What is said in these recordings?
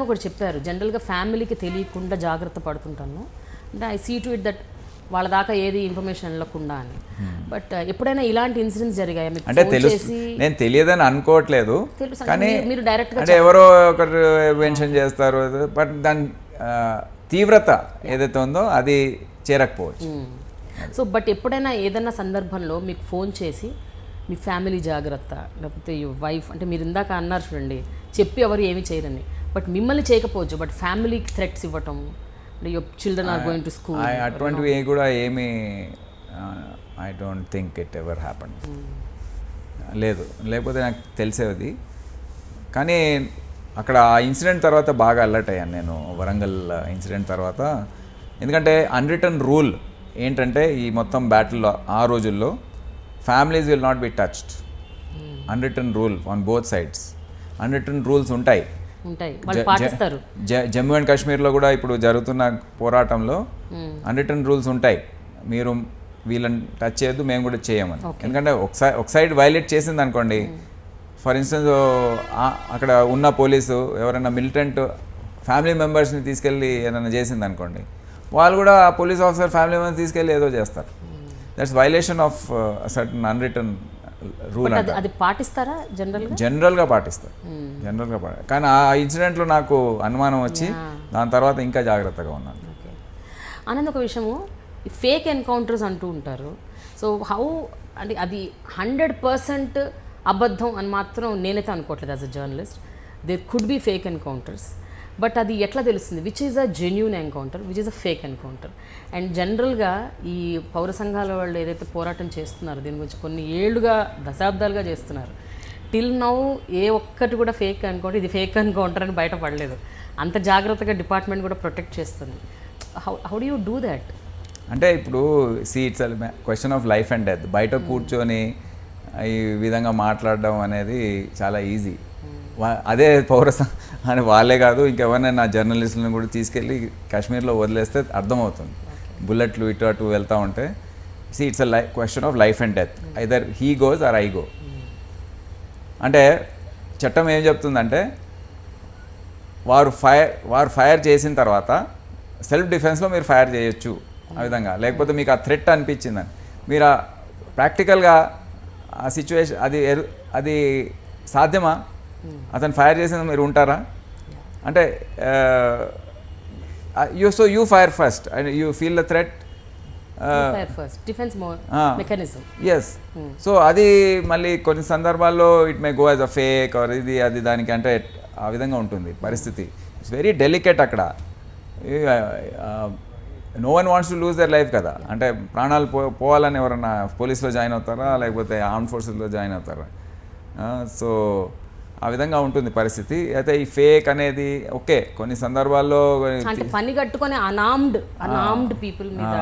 ఇందాక ఒకటి చెప్పారు, జనరల్గా ఫ్యామిలీకి తెలియకుండా జాగ్రత్త పడుతుంటాను అంటే I see to it that వాళ్ళ దాకా ఏది ఇన్ఫర్మేషన్ వెళ్ళకుండా అని. బట్ ఎప్పుడైనా ఇలాంటి ఇన్సిడెంట్స్ జరిగాయి మీకు? అంటే తెలుసు, నేను తెలియదని అనుకోవట్లేదు, కానీ మీరు డైరెక్ట్గా అంటే ఎవరో ఒకరు మెన్షన్ చేస్తారు, బట్ దాని తీవ్రత ఏదైతే ఉందో అది చేరకపోవచ్చు. సో బట్ ఎప్పుడైనా ఏదైనా సందర్భంలో మీకు ఫోన్ చేసి మీ ఫ్యామిలీ జాగ్రత్త, లేకపోతే వైఫ్ అంటే మీరు ఇందాక అన్నారు చూడండి, చెప్పి ఎవరు ఏమి చేయరని, బట్ మిమ్మల్ని చేయకపోవచ్చు, బట్ ఫ్యామిలీకి థ్రెట్స్ ఇవ్వటం, your children are going to school, అటువంటివి కూడా ఏమి I don't think it ever happen. లేదు, లేకపోతే నాకు తెలిసేది. కానీ అక్కడ ఆ ఇన్సిడెంట్ తర్వాత బాగా అలర్ట్ అయ్యాను నేను, వరంగల్ ఇన్సిడెంట్ తర్వాత. ఎందుకంటే అన్రిటర్న్ రూల్ ఏంటంటే ఈ మొత్తం బ్యాటిల్లో ఆ రోజుల్లో families will not be touched. Unwritten rule on both sides. Unwritten rules ఉంటాయి, జమ్మూ అండ్ కాశ్మీర్లో కూడా ఇప్పుడు జరుగుతున్న పోరాటంలో అన్రిటర్న్ రూల్స్ ఉంటాయి, మీరు వీళ్ళని టచ్ చేయొద్దు, మేము కూడా చేయమని. ఎందుకంటే ఒక సైడ్ వైలేట్ చేసింది అనుకోండి, ఫర్ ఇన్స్టెన్స్ అక్కడ ఉన్న పోలీసు ఎవరైనా మిలిటెంట్ ఫ్యామిలీ మెంబర్స్ని తీసుకెళ్ళి ఏదైనా చేసింది అనుకోండి, వాళ్ళు కూడా పోలీస్ ఆఫీసర్ ఫ్యామిలీ మెంబర్స్ తీసుకెళ్ళి ఏదో చేస్తారు. That's violation of certain unwritten rule. అది పాటిస్తారా? జనరల్గా పాటిస్తారు, జనరల్గా కానీ ఆ ఇన్సిడెంట్లో నాకు అనుమానం వచ్చి దాని తర్వాత ఇంకా జాగ్రత్తగా ఉన్నాను. ఆనంద్, ఒక విషయము, ఫేక్ ఎన్కౌంటర్స్ అంటూ ఉంటారు. సో హౌ అంటే అది 100% అబద్ధం అని మాత్రం నేనైతే అనుకోవట్లేదు as a journalist. There could be fake encounters, but అది ఎట్లా తెలుస్తుంది which is a genuine encounter, which is a fake encounter? And జనరల్గా ఈ పౌర సంఘాల వాళ్ళు ఏదైతే పోరాటం చేస్తున్నారో దీని గురించి కొన్ని ఏళ్ళుగా, దశాబ్దాలుగా చేస్తున్నారు, టిల్ నౌ ఏ ఒక్కటి కూడా ఫేక్ ఎన్కౌంటర్, ఇది ఫేక్ ఎన్కౌంటర్ అని బయటపడలేదు. అంత జాగ్రత్తగా డిపార్ట్మెంట్ కూడా ప్రొటెక్ట్ చేస్తుంది. How do you do that? అంటే ఇప్పుడు it's question of life and death. బయట కూర్చొని ఈ విధంగా మాట్లాడడం అనేది చాలా ఈజీ. అదే అని వాళ్ళే కాదు, ఇంకెవరినైనా జర్నలిస్టులను కూడా తీసుకెళ్ళి కాశ్మీర్లో వదిలేస్తే అర్థమవుతుంది. బుల్లెట్లు ఇటు అటు వెళ్తూ ఉంటే it's question of life and death, either he goes or I go. అంటే చట్టం ఏం చెప్తుందంటే వారు ఫైర్ చేసిన తర్వాత సెల్ఫ్ డిఫెన్స్లో మీరు ఫైర్ చేయొచ్చు ఆ విధంగా, లేకపోతే మీకు ఆ థ్రెట్ అనిపించిందని మీరు ప్రాక్టికల్గా ఆ సిచ్యువేషన్ అది సాధ్యమా? అతను ఫైర్ చేసిన మీరు ఉంటారా? అంటే you fire first and you feel the threat, yes. So అది మళ్ళీ కొన్ని సందర్భాల్లో it may go as a fake or అది దానికి అంటే ఆ విధంగా ఉంటుంది పరిస్థితి. ఇట్స్ వెరీ డెలికేట్ అక్కడ. No one wants to lose their life కదా. అంటే ప్రాణాలు పోవాలని ఎవరన్నా పోలీస్లో జాయిన్ అవుతారా, లేకపోతే ఆర్మ్ ఫోర్సెస్లో జాయిన్ అవుతారా? సో ఆ విధంగా ఉంటుంది పరిస్థితి. అయితే ఈ ఫేక్ అనేది ఓకే, కొన్ని సందర్భాల్లో పని కట్టుకొని అనార్మ్డ్ పీపుల్ మీద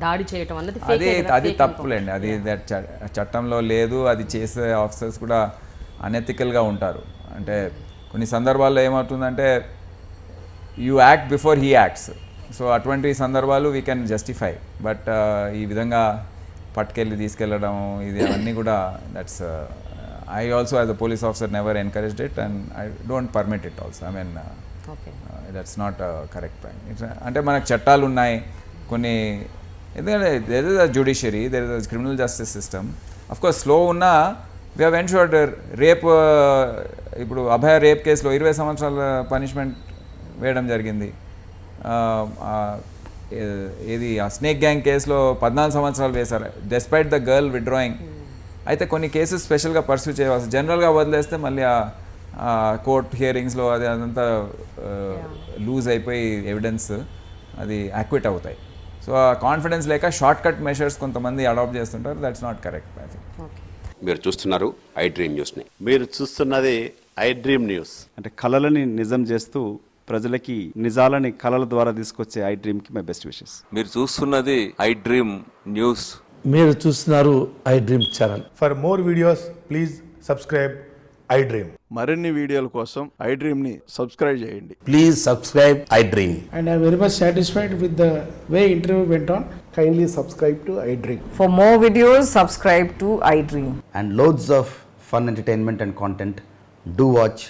దాడి చేయటం అన్నది అది తప్పులేండి. అది చట్టంలో లేదు. అది చేసే ఆఫీసర్స్ కూడా అనెథికల్గా ఉంటారు. అంటే కొన్ని సందర్భాల్లో ఏమవుతుందంటే you act before he acts. So అటువంటి సందర్భాలు వీ కెన్ జస్టిఫై. బట్ ఈ విధంగా పట్టుకెళ్ళి తీసుకెళ్ళడం ఇది అన్నీ కూడా that's I also as a police officer never encouraged it and I don't permit it also. I mean that's not a correct point. అంటే మనకు చట్టాలు ఉన్నాయి కొన్ని, ఎందుకంటే there is a judiciary, there is a criminal justice system. Of course slow ఉన్నా we have ensured rape, ఇప్పుడు అభయ rape కేసులో 20 సంవత్సరాల పనిష్మెంట్ వేయడం జరిగింది. ఏది ఆ స్నేక్ గ్యాంగ్ కేసులో 14 సంవత్సరాలు వేశారు డెస్పైట్ ద గర్ల్ విత్డ్రాయింగ్. అయితే కొన్ని కేసెస్ స్పెషల్గా పర్సూ చేయవలసి, జనరల్గా వదిలేస్తే మళ్ళీ ఆ కోర్ట్ హియరింగ్స్లో అదంతా లూజ్ అయిపోయి ఎవిడెన్స్ అది యాక్విట్ అవుతాయి. సో ఆ కాన్ఫిడెన్స్ లేక షార్ట్ కట్ మెషర్స్ కొంతమంది అడాప్ట్ చేస్తుంటారు. That's not correct. I think మీరు చూస్తున్నారు ఐ డ్రీమ్ న్యూస్ని. మీరు చూస్తున్నది ఐ డ్రీమ్ న్యూస్. అంటే కళలని నిజం చేస్తూ ప్రజలకి నిజాలని కళల ద్వారా తీసుకొచ్చే ఐ డ్రీమ్కి మై బెస్ట్ విషెస్. మీరు చూస్తున్నది ఐ డ్రీమ్ న్యూస్. మీరు చూస్తున్నారు I dream channel. For more videos please subscribe I dream. మరిన్ని వీడియోల కోసం ఐ డ్రీమ్ ని సబ్స్క్రైబ్ చేయండి. Please subscribe I dream. And I'm very much satisfied with the way interview went on. Kindly subscribe to I Dream. For more videos, subscribe to I Dream. And loads of fun entertainment and content. Do watch